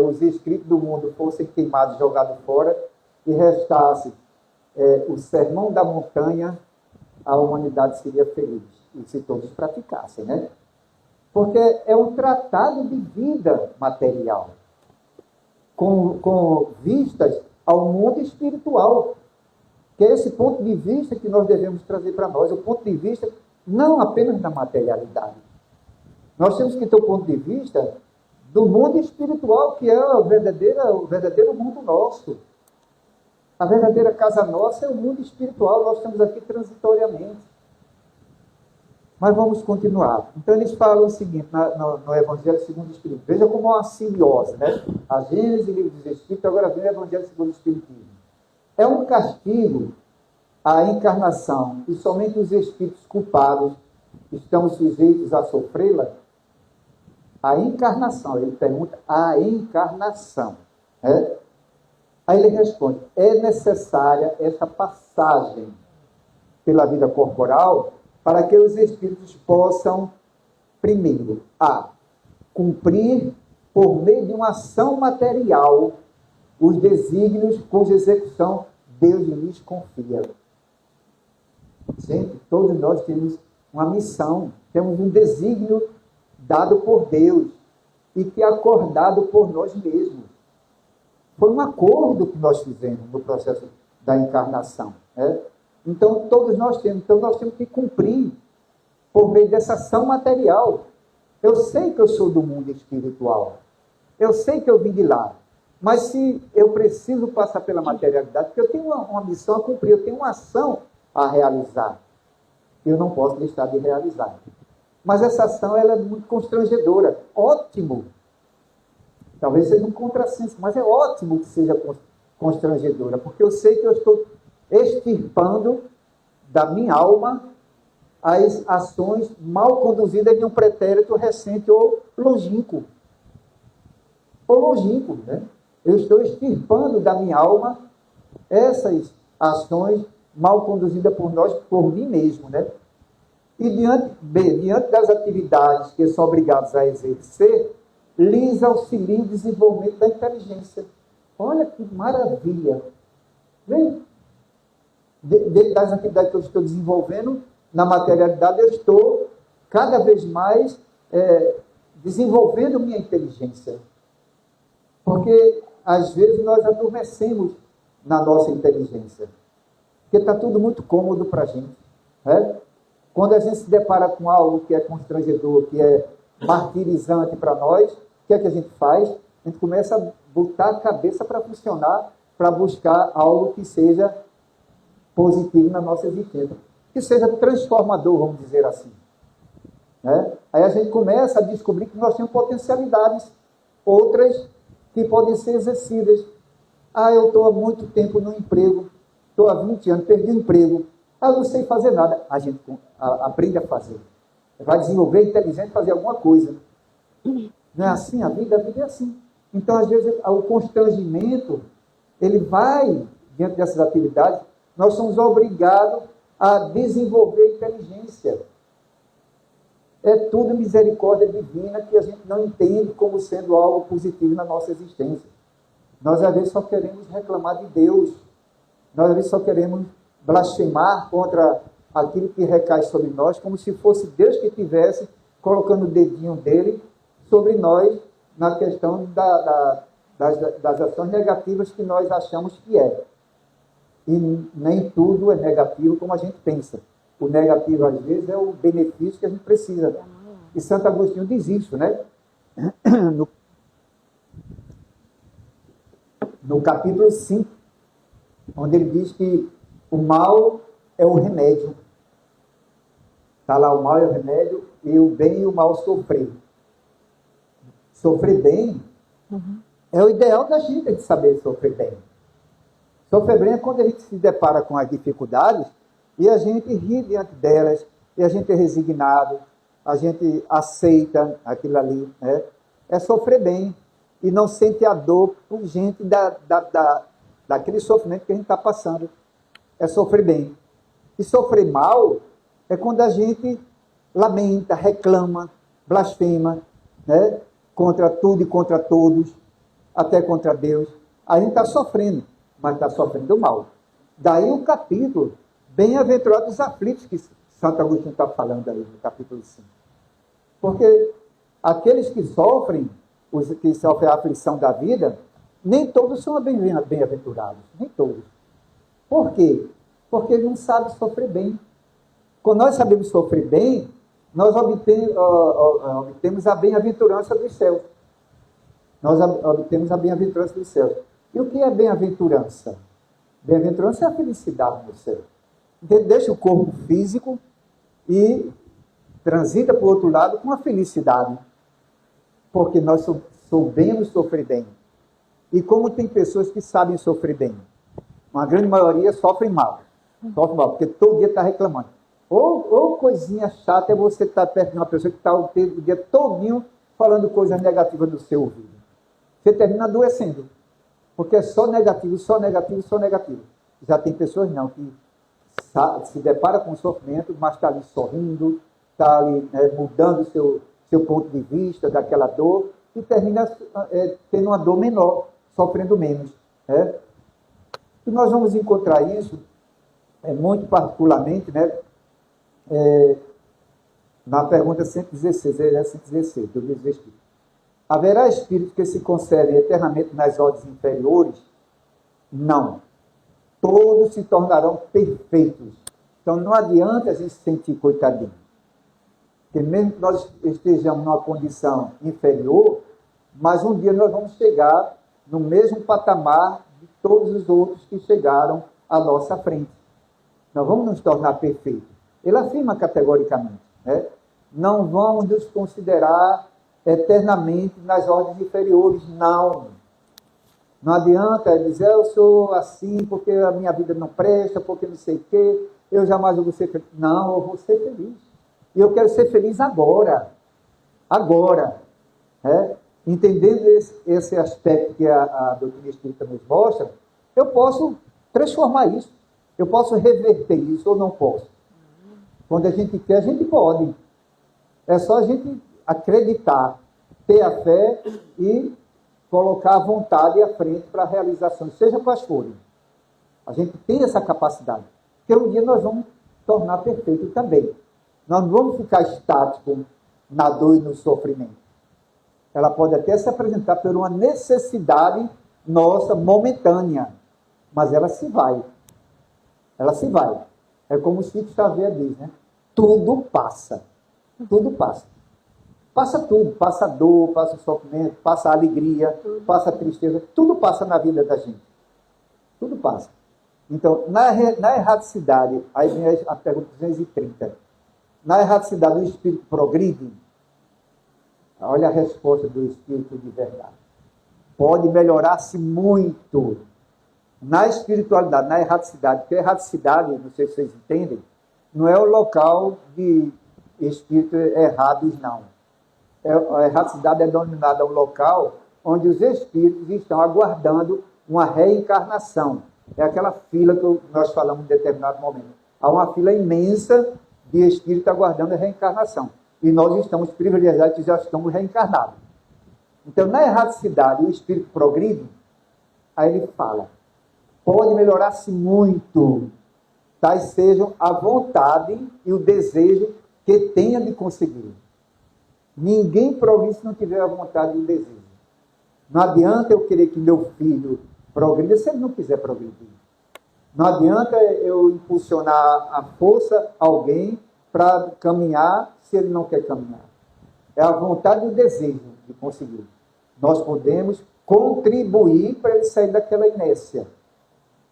os escritos do mundo fossem queimados, jogados fora, e restasse o sermão da montanha, a humanidade seria feliz, e se todos praticassem, né? Porque é um tratado de vida material, com vistas ao mundo espiritual, que é esse ponto de vista que nós devemos trazer para nós, o ponto de vista não apenas da materialidade. Nós temos que ter o ponto de vista do mundo espiritual, que é o verdadeiro mundo nosso. A verdadeira casa nossa é o mundo espiritual, nós estamos aqui transitoriamente. Mas vamos continuar. Então eles falam o seguinte, no Evangelho segundo o Espiritismo. Veja como é uma simbiose, né? A Gênese, livro dos Espíritos, agora vem o Evangelho segundo o Espiritismo. É um castigo à encarnação, e somente os espíritos culpados estão sujeitos a sofrê-la. A encarnação, ele pergunta, a encarnação. Né? Aí ele responde, é necessária essa passagem pela vida corporal para que os espíritos possam, primeiro, cumprir por meio de uma ação material os desígnios cuja execução Deus lhes confia. Gente, todos nós temos uma missão, temos um desígnio dado por Deus e que é acordado por nós mesmos. Foi um acordo que nós fizemos no processo da encarnação. Né? Então, todos nós temos que cumprir por meio dessa ação material. Eu sei que eu sou do mundo espiritual. Eu sei que eu vim de lá. Mas se eu preciso passar pela materialidade, porque eu tenho uma missão a cumprir, eu tenho uma ação a realizar. Eu não posso deixar de realizar. Mas essa ação ela é muito constrangedora. Ótimo. Talvez seja um contrassenso, mas é ótimo que seja constrangedora, porque eu sei que eu estou extirpando da minha alma as ações mal conduzidas de um pretérito recente ou longínquo. Né? Eu estou extirpando da minha alma essas ações mal conduzidas por mim mesmo, né? E diante das atividades que são obrigados a exercer, lhes auxilia o desenvolvimento da inteligência. Olha que maravilha! Vem? Das atividades que eu estou desenvolvendo na materialidade, eu estou cada vez mais desenvolvendo minha inteligência. Porque, às vezes, nós adormecemos na nossa inteligência. Porque está tudo muito cômodo para a gente. Né? Quando a gente se depara com algo que é constrangedor, que é martirizante para nós, o que é que a gente faz? A gente começa a botar a cabeça para funcionar, para buscar algo que seja positivo na nossa existência. Que seja transformador, vamos dizer assim. Né? Aí a gente começa a descobrir que nós temos potencialidades, outras que podem ser exercidas. Eu estou há muito tempo no emprego, estou há 20 anos, perdi o emprego. Ah, eu não sei fazer nada. A gente aprende a fazer. Vai desenvolver inteligente fazer alguma coisa. Não é assim a vida? A vida é assim. Então, às vezes, o constrangimento, ele vai, diante dessas atividades, nós somos obrigados a desenvolver inteligência. É tudo misericórdia divina que a gente não entende como sendo algo positivo na nossa existência. Nós, às vezes, só queremos reclamar de Deus. Nós, às vezes, só queremos blasfemar contra aquilo que recai sobre nós, como se fosse Deus que estivesse colocando o dedinho dele sobre nós na questão das ações negativas que nós achamos que é. E nem tudo é negativo como a gente pensa. O negativo, às vezes, é o benefício que a gente precisa. E Santo Agostinho diz isso, né? No capítulo 5, onde ele diz que o mal é o remédio. Está lá, o mal é o remédio, e o bem e o mal sofrer. Sofrer bem é o ideal da gente de saber sofrer bem. Sofrer bem é quando a gente se depara com as dificuldades e a gente ri diante delas, e a gente é resignado, a gente aceita aquilo ali, né? É sofrer bem e não sente a dor urgente daquele sofrimento que a gente está passando. É sofrer bem. E sofrer mal é quando a gente lamenta, reclama, blasfema, né? Contra tudo e contra todos, até contra Deus. A gente está sofrendo, mas está sofrendo mal. Daí o capítulo, bem-aventurados os aflitos, que Santo Agostinho está falando aí no capítulo 5. Porque aqueles que sofrem, os que sofrem a aflição da vida, nem todos são bem-aventurados, nem todos. Por quê? Porque eles não sabem sofrer bem. Quando nós sabemos sofrer bem, nós obtemos a bem-aventurança dos céus. Nós obtemos a bem-aventurança dos céus. E o que é bem-aventurança? Bem-aventurança é a felicidade no céu. Deixa o corpo físico e transita para o outro lado com a felicidade. Porque nós soubemos sofrer bem. E como tem pessoas que sabem sofrer bem? Uma grande maioria sofre mal. Sofre mal, porque todo dia está reclamando. Ou coisinha chata é você estar perto de uma pessoa que está o dia todinho falando coisas negativas no seu ouvido. Você termina adoecendo. Porque é só negativo, só negativo, só negativo. Já tem pessoas não, que se depara com o sofrimento, mas está ali sorrindo, está ali mudando o seu ponto de vista daquela dor e termina tendo uma dor menor, sofrendo menos. Né? E nós vamos encontrar isso, muito particularmente, né? Na pergunta 116, ele é 116, do livro do Espírito. Haverá espíritos que se conservem eternamente nas ordens inferiores? Não. Todos se tornarão perfeitos. Então não adianta a gente se sentir coitadinho. Porque mesmo que nós estejamos numa condição inferior, mas um dia nós vamos chegar no mesmo patamar de todos os outros que chegaram à nossa frente. Nós vamos nos tornar perfeitos. Ele afirma categoricamente, né? Não vamos nos considerar eternamente nas ordens inferiores, não. Não adianta dizer, eu sou assim porque a minha vida não presta, porque não sei o quê, eu jamais vou ser feliz. Não, eu vou ser feliz. E eu quero ser feliz agora. Agora. Entendendo esse aspecto que a doutrina espírita nos mostra, eu posso transformar isso. Eu posso reverter isso ou não posso. Quando a gente quer, a gente pode. É só a gente acreditar, ter a fé e colocar a vontade à frente para a realização, seja quais forem. A gente tem essa capacidade. Porque um dia nós vamos tornar perfeito também. Nós não vamos ficar estáticos na dor e no sofrimento. Ela pode até se apresentar por uma necessidade nossa, momentânea, mas ela se vai. Ela se vai. É como o Chico Xavier diz, né? Tudo passa. Tudo passa. Passa tudo. Passa a dor, passa o sofrimento, passa a alegria, passa a tristeza. Tudo passa na vida da gente. Tudo passa. Então, na erradicidade, aí vem a pergunta 230. Na erradicidade, o espírito progride? Olha a resposta do espírito de verdade. Pode melhorar-se muito. Na espiritualidade, na erraticidade, porque a erraticidade, não sei se vocês entendem, não é o local de espíritos errados, não. A erraticidade é denominada um local onde os espíritos estão aguardando uma reencarnação. É aquela fila que nós falamos em determinado momento. Há uma fila imensa de espíritos aguardando a reencarnação. E nós estamos privilegiados que já estamos reencarnados. Então, na erraticidade, o espírito progride, aí ele fala, pode melhorar-se muito, tais sejam a vontade e o desejo que tenha de conseguir. Ninguém progride se não tiver a vontade e o desejo. Não adianta eu querer que meu filho progrida se ele não quiser progredir. Não adianta eu impulsionar a força a alguém para caminhar se ele não quer caminhar. É a vontade e o desejo de conseguir. Nós podemos contribuir para ele sair daquela inércia,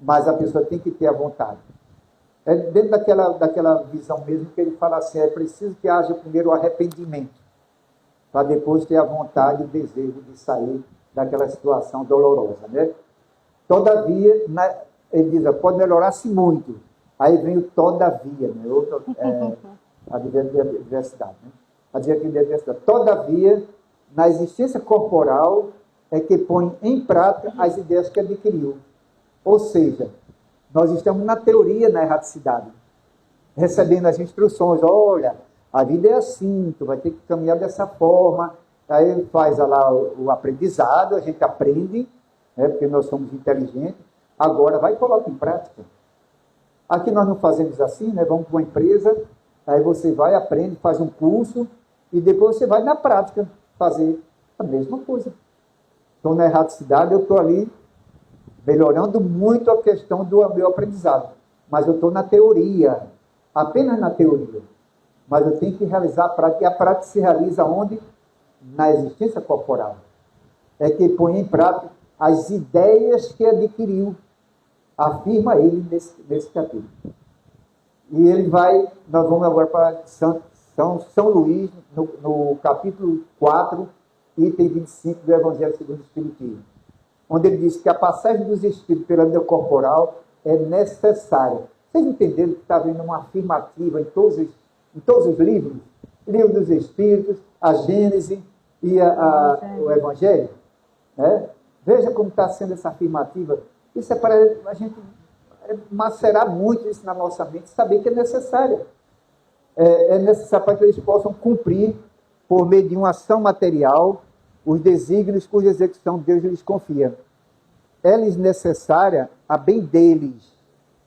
mas a pessoa tem que ter a vontade. É dentro daquela visão mesmo que ele fala assim, é preciso que haja primeiro o arrependimento, para depois ter a vontade e o desejo de sair daquela situação dolorosa, né? Todavia, ele diz, pode melhorar-se muito. Aí vem o todavia, né? Adversidade, né? Adversidade. Todavia, na existência corporal, é que põe em prática as ideias que adquiriu. Ou seja, nós estamos na teoria, na erraticidade, recebendo as instruções, olha, a vida é assim, tu vai ter que caminhar dessa forma. Aí faz lá o aprendizado, a gente aprende, né, porque nós somos inteligentes. Agora vai e coloca em prática. Aqui nós não fazemos assim, né? Vamos para uma empresa, aí você vai, aprende, faz um curso, e depois você vai na prática fazer a mesma coisa. Então, na erraticidade, eu estou ali melhorando muito a questão do meu aprendizado. Mas eu estou na teoria, apenas na teoria. Mas eu tenho que realizar a prática, e a prática se realiza onde? Na existência corporal. É que põe em prática as ideias que adquiriu, afirma ele nesse capítulo. E ele vai, nós vamos agora para São Luís, no capítulo 4, item 25 do Evangelho segundo o Espiritismo, onde ele diz que a passagem dos Espíritos pela vida corporal é necessária. Vocês entenderam que está havendo uma afirmativa em todos os livros? Livro dos Espíritos, a Gênese e o Evangelho? Né? Veja como está sendo essa afirmativa. Isso é para a gente macerar muito isso na nossa mente, saber que é necessário. É necessário para que eles possam cumprir, por meio de uma ação material, os desígnios cuja execução Deus lhes confia. É-lhes necessária a bem deles,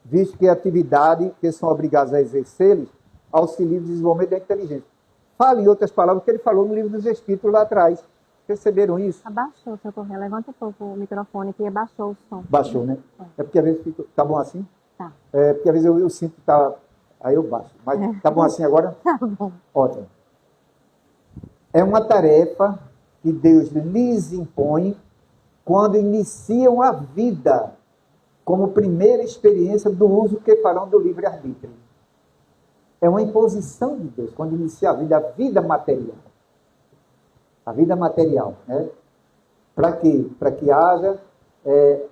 visto que a atividade que são obrigados a exercer-lhes auxilia o desenvolvimento da inteligência. Fala em outras palavras que ele falou no livro dos Espíritos lá atrás. Perceberam isso? Abaixou, seu Correia. Levanta um pouco o microfone que abaixou o som. Baixou, né? É porque às vezes fica... Tá bom assim? Tá. É porque às vezes eu sinto que tá... Aí eu baixo. Mas tá bom assim agora? Tá bom. Ótimo. É uma tarefa que Deus lhes impõe quando iniciam a vida como primeira experiência do uso que farão do livre-arbítrio. É uma imposição de Deus quando inicia a vida material. A vida material, né? Para quê? Para que haja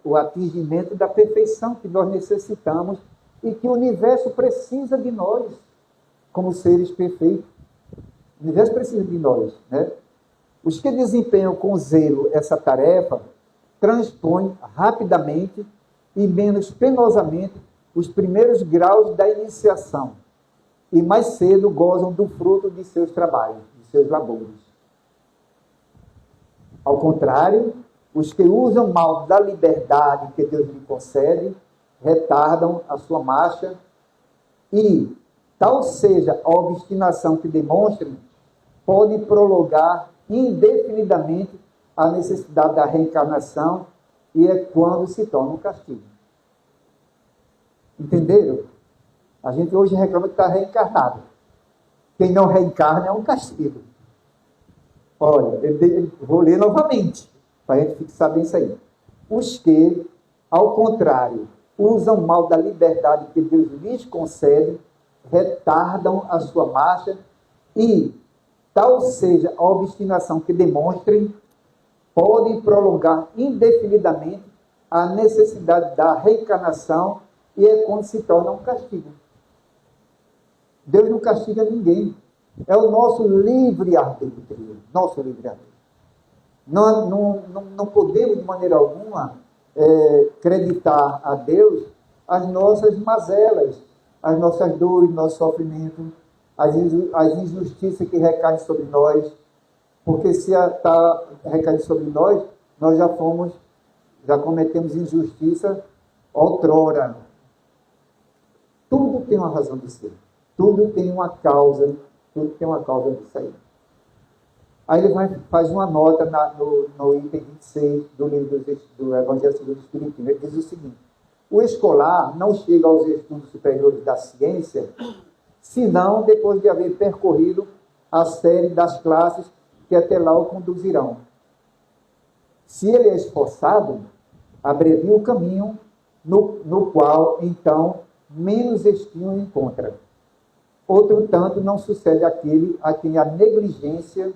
o atingimento da perfeição que nós necessitamos e que o universo precisa de nós como seres perfeitos. O universo precisa de nós, né? Os que desempenham com zelo essa tarefa transpõem rapidamente e menos penosamente os primeiros graus da iniciação e mais cedo gozam do fruto de seus trabalhos, de seus labores. Ao contrário, os que usam mal da liberdade que Deus lhe concede, retardam a sua marcha e, tal seja a obstinação que demonstrem, pode prolongar indefinidamente a necessidade da reencarnação e é quando se torna um castigo. Entenderam? A gente hoje reclama que está reencarnado. Quem não reencarna é um castigo. Olha, eu vou ler novamente, para a gente fixar bem isso aí. Os que, ao contrário, usam mal da liberdade que Deus lhes concede, retardam a sua marcha e, tal seja a obstinação que demonstrem, podem prolongar indefinidamente a necessidade da reencarnação e é quando se torna um castigo. Deus não castiga ninguém. É o nosso livre-arbítrio. Nosso livre-arbítrio. Não podemos, de maneira alguma, acreditar a Deus as nossas mazelas, as nossas dores, nosso sofrimento, as injustiças que recaem sobre nós. Porque se está recaindo sobre nós, nós já cometemos injustiça outrora. Tudo tem uma razão de ser. Tudo tem uma causa disso aí. Aí ele faz uma nota no item 26 do livro do Evangelho segundo o Espiritismo. Ele diz o seguinte: o escolar não chega aos estudos superiores da ciência senão depois de haver percorrido a série das classes que até lá o conduzirão. Se ele é esforçado, abrevia o caminho no qual, então, menos estimo encontra. Outro tanto não sucede aquele a quem a negligência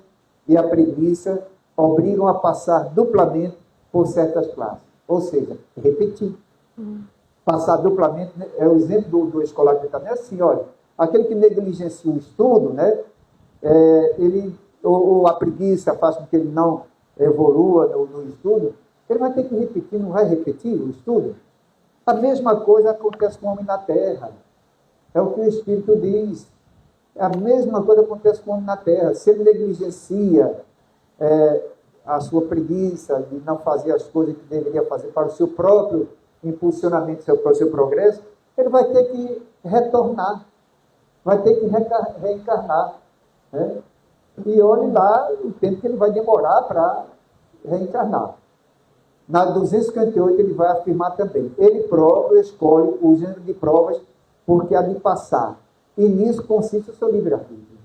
e a preguiça obrigam a passar duplamente por certas classes. Ou seja, repetir. Passar duplamente, né? É o exemplo do escolar que também é assim, olha, aquele que negligencia o estudo, né? Ou a preguiça faz com que ele não evolua no estudo, ele vai ter que repetir, não vai repetir o estudo. A mesma coisa acontece com o homem na Terra. É o que o Espírito diz. A mesma coisa acontece com o homem na Terra. Se ele negligencia a sua preguiça de não fazer as coisas que deveria fazer para o seu próprio impulsionamento, para o seu progresso, ele vai ter que retornar, vai ter que reencarnar. Né? E olhe lá o tempo que ele vai demorar para reencarnar. Na 258 ele vai afirmar também: ele próprio escolhe o gênero de provas porque há de passar, e nisso consiste o seu livre-arbítrio.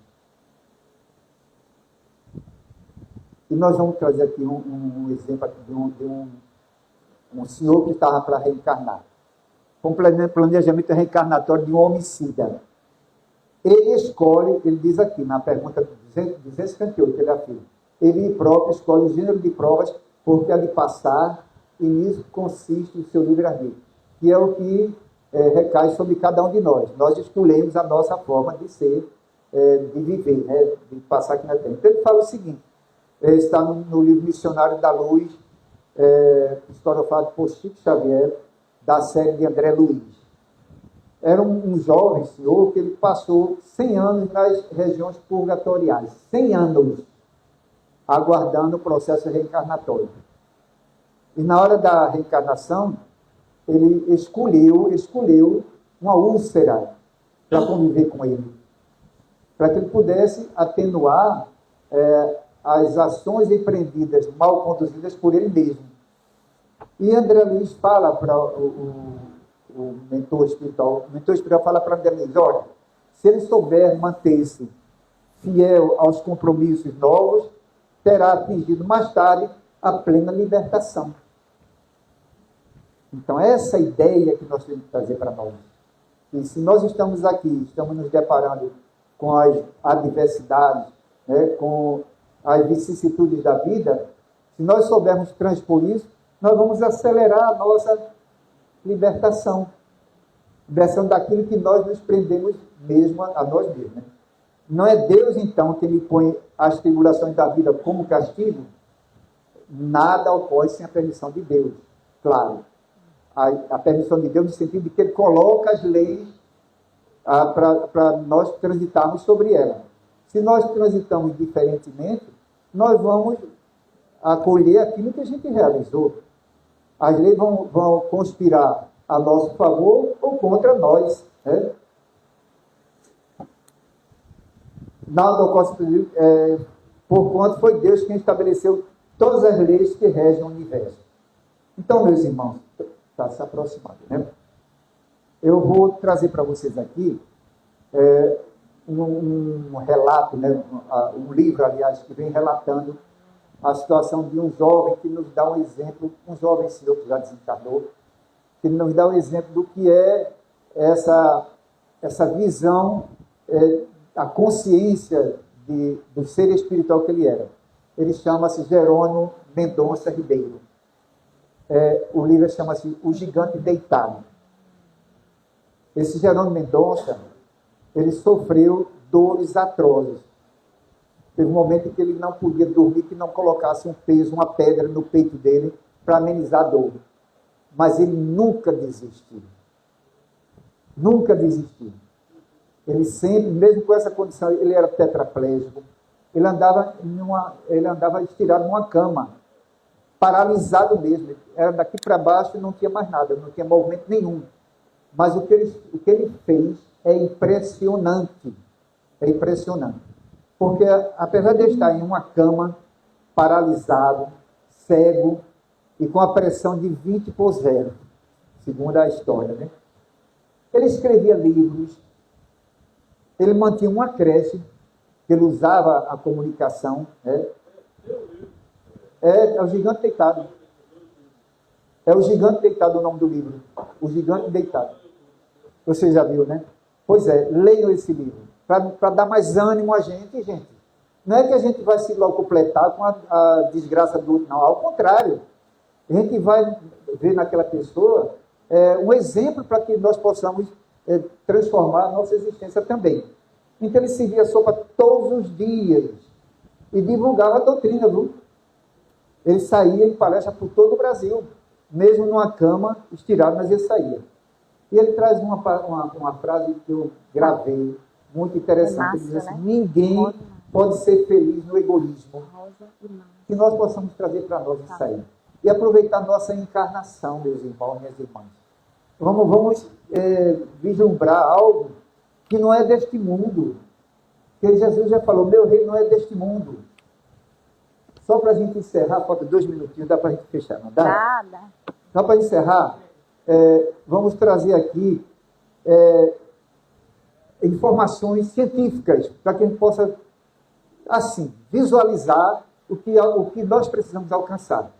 E nós vamos trazer aqui um exemplo aqui de um senhor que estava para reencarnar, com planejamento reencarnatório de um homicida. Ele escolhe, ele diz aqui na pergunta 258, ele afirma: ele próprio escolhe o gênero de provas porque há de passar, e nisso consiste o seu livre-arbítrio, que é o que recai sobre cada um de nós. Nós escolhemos a nossa forma de ser, de viver, né? De passar aqui na Terra. Então ele fala o seguinte, está no livro Missionário da Luz, psicografado por Chico Xavier, da série de André Luiz. Era um jovem senhor que ele passou 100 anos nas regiões purgatoriais, 100 anos, aguardando o processo reencarnatório. E na hora da reencarnação, ele escolheu uma úlcera para conviver com ele, para que ele pudesse atenuar as ações empreendidas, mal conduzidas por ele mesmo. E André Luiz fala para o mentor espiritual fala para André Luiz: olha, se ele souber manter-se fiel aos compromissos novos, terá atingido mais tarde a plena libertação. Então, essa ideia que nós temos que trazer para nós. E se nós estamos aqui, estamos nos deparando com as adversidades, né, com as vicissitudes da vida, se nós soubermos transpor isso, nós vamos acelerar a nossa libertação. Libertação daquilo que nós nos prendemos mesmo a nós mesmos. Né? Não é Deus, então, que lhe põe as tribulações da vida como castigo? Nada ocorre sem a permissão de Deus. Claro, a permissão de Deus no sentido de que Ele coloca as leis para nós transitarmos sobre elas. Se nós transitamos diferentemente, nós vamos acolher aquilo que a gente realizou. As leis vão conspirar a nosso favor ou contra nós. Né? Nada ocorre porquanto foi Deus quem estabeleceu todas as leis que regem o universo. Então, meus irmãos, está se aproximando, né? Eu vou trazer para vocês aqui um relato, né? Um livro, aliás, que vem relatando a situação de um jovem que nos dá um exemplo, um jovem senhor que já desencarnou, que nos dá um exemplo do que é essa visão, a consciência do ser espiritual que ele era. Ele chama-se Jerônimo Mendonça Ribeiro. O livro chama-se O Gigante Deitado. Esse Jerônimo Mendonça, ele sofreu dores atrozes. Teve um momento em que ele não podia dormir, que não colocasse um peso, uma pedra no peito dele para amenizar a dor. Mas ele nunca desistiu. Nunca desistiu. Ele sempre, mesmo com essa condição, ele era tetraplégico. Ele andava estirado numa cama, paralisado mesmo. Era daqui para baixo e não tinha mais nada, não tinha movimento nenhum. Mas o que ele fez é impressionante. É impressionante. Porque, apesar de estar em uma cama, paralisado, cego, e com a pressão de 20/0, segundo a história, né? Ele escrevia livros, ele mantinha uma creche, ele usava a comunicação, né? É o Gigante Deitado. É o Gigante Deitado o nome do livro. O Gigante Deitado. Você já viu, né? Pois é, leiam esse livro. Para dar mais ânimo a gente, gente. Não é que a gente vai se completar com a desgraça do outro, não. Ao contrário. A gente vai ver naquela pessoa um exemplo para que nós possamos transformar a nossa existência também. Então ele servia sopa todos os dias e divulgava a doutrina, viu? Ele saía em palestra por todo o Brasil, mesmo numa cama, estirado, mas ele saía. E ele traz uma frase que eu gravei, muito interessante. Ele diz assim, ninguém pode ser feliz no egoísmo. Que nós possamos trazer para nós isso aí. E aproveitar nossa encarnação, meus irmãos e minhas irmãs. Vamos vislumbrar algo que não é deste mundo. Porque Jesus já falou, meu reino não é deste mundo. Só para a gente encerrar, falta 2 minutinhos, dá para a gente fechar, não dá? Nada. Só para encerrar, vamos trazer aqui informações científicas, para que a gente possa, assim, visualizar o que nós precisamos alcançar.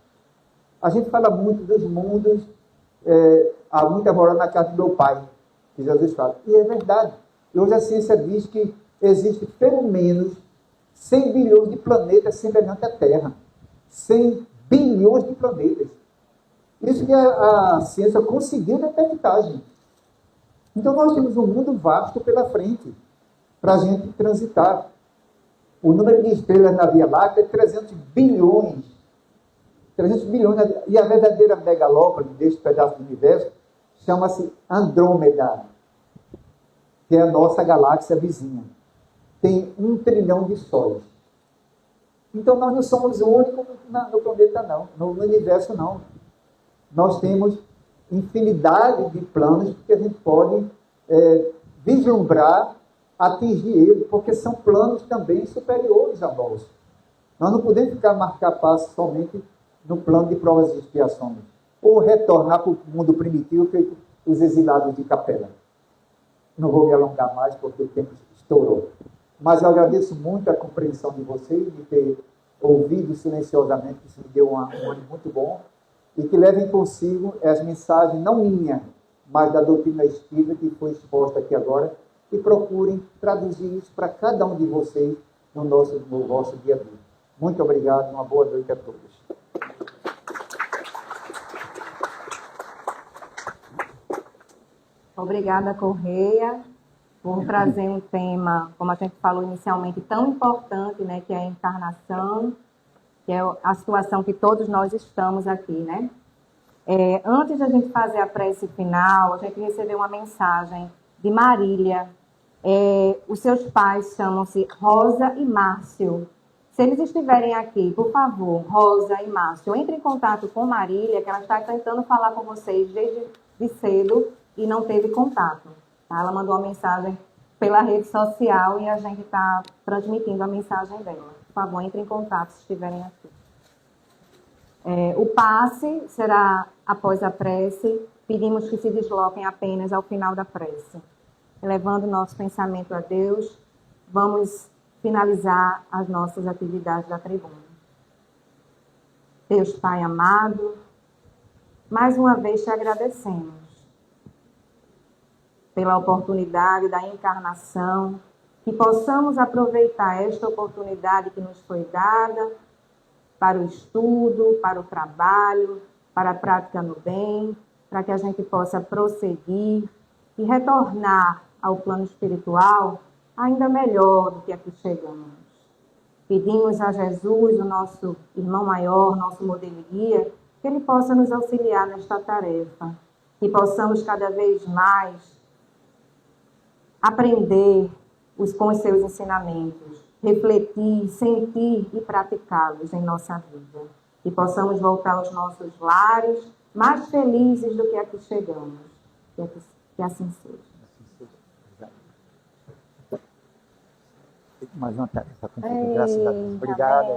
A gente fala muito dos mundos, há muita moral na casa do meu pai, que Jesus fala. E é verdade. E hoje a ciência diz que existe pelo menos 100 bilhões de planetas semelhantes à Terra. 100 bilhões de planetas. Isso que a ciência conseguiu detectar, gente. Então nós temos um mundo vasto pela frente para a gente transitar. O número de estrelas na Via Láctea é 300 bilhões. 300 bilhões. E a verdadeira megalópole deste pedaço do universo chama-se Andrômeda, que é a nossa galáxia vizinha. Tem 1 trilhão de sóis. Então nós não somos o único no planeta, não. No universo, não. Nós temos infinidade de planos que a gente pode vislumbrar, atingir ele, porque são planos também superiores a nós. Nós não podemos marcar passo somente no plano de provas e expiações, ou retornar para o mundo primitivo feito os exilados de Capela. Não vou me alongar mais porque o tempo estourou. Mas eu agradeço muito a compreensão de vocês, de ter ouvido silenciosamente, que isso me deu um ânimo muito bom, e que levem consigo as mensagens, não minha, mas da doutrina espírita que foi exposta aqui agora, e procurem traduzir isso para cada um de vocês no vosso dia a dia. Muito obrigado, uma boa noite a todos. Obrigada, Correia, por trazer um tema, como a gente falou inicialmente, tão importante, né, que é a encarnação, que é a situação que todos nós estamos aqui, né? Antes de a gente fazer a prece final, a gente recebeu uma mensagem de Marília. Os seus pais chamam-se Rosa e Márcio. Se eles estiverem aqui, por favor, Rosa e Márcio, entre em contato com Marília, que ela está tentando falar com vocês desde cedo e não teve contato. Tá? Ela mandou uma mensagem pela rede social e a gente está transmitindo a mensagem dela. Por favor, entre em contato se estiverem aqui. O passe será após a prece. Pedimos que se desloquem apenas ao final da prece. Elevando nosso pensamento a Deus, vamos finalizar as nossas atividades da tribuna. Deus Pai amado, mais uma vez te agradecemos pela oportunidade da encarnação, que possamos aproveitar esta oportunidade que nos foi dada para o estudo, para o trabalho, para a prática no bem, para que a gente possa prosseguir e retornar ao plano espiritual ainda melhor do que aqui chegamos. Pedimos a Jesus, o nosso irmão maior, nosso modelo e guia, que ele possa nos auxiliar nesta tarefa, que possamos cada vez mais aprender com os seus ensinamentos, refletir, sentir e praticá-los em nossa vida. E possamos voltar aos nossos lares mais felizes do que aqui chegamos. Que assim seja. Mais uma tarefa cumprida, graças a Deus. Obrigado.